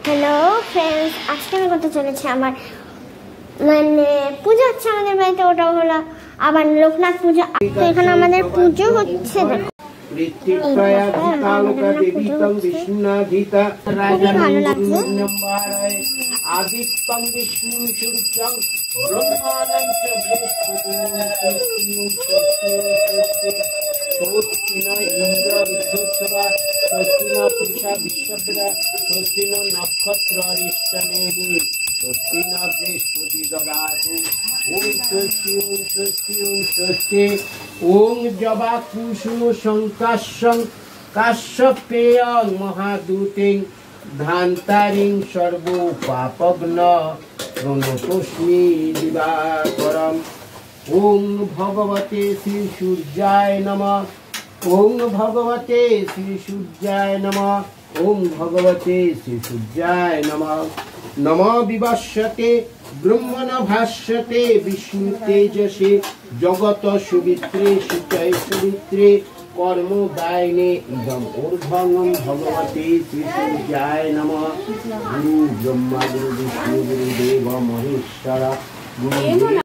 Hello friends, আজকে আমি করতে চলেছি আমার মানে পুজো হচ্ছে আমাদের বাড়িতে। ওটা হলো আবার লোকনাথ পুজো। তো এখানে আমাদের পুজো হচ্ছে, দেখো ভালো লাগছে। আদিত্যং বিষ্ণু সূর্যং ব্রহ্মাণং চ স্বস্তিন ইন্দ্র বৃহস্পতিঃ স্বস্তিন পুষা বিশ্ববেদা স্বস্তিন নক্ষত্ররিষ্টনেমি স্বস্তিন বৃহস্পতি দদাতু। ওম স্বস্তি ওম স্বস্তি ওম স্বস্তি। ওম জবা কুসুম সংকাশং কাশ্যপেয়ং মহাদূতিং ধান্তারিং সর্ব পাপগ্ন প্রণতোস্মি দিবাকরম। ওং ভগবতে শ্রী সূর্যায় নমঃ। ওং ভগবতে শ্রী সূর্যায় নমঃ। ওং ভগবতে শ্রী সূর্যায় নমঃ। নমো বিভাস্বতে ব্রহ্মণ ভাস্বতে বিষ্ণু তেজসে জগত সুবিত্রে সুচয় সুবিত্রে কর্মদায়িনে ইদম ঊর্ধ্বং ভগবতে শ্রী সূর্যায় নমঃ। গুরু ব্রহ্মা গুরু বিষ্ণু গুরু দেব মহেশ্বর গুরু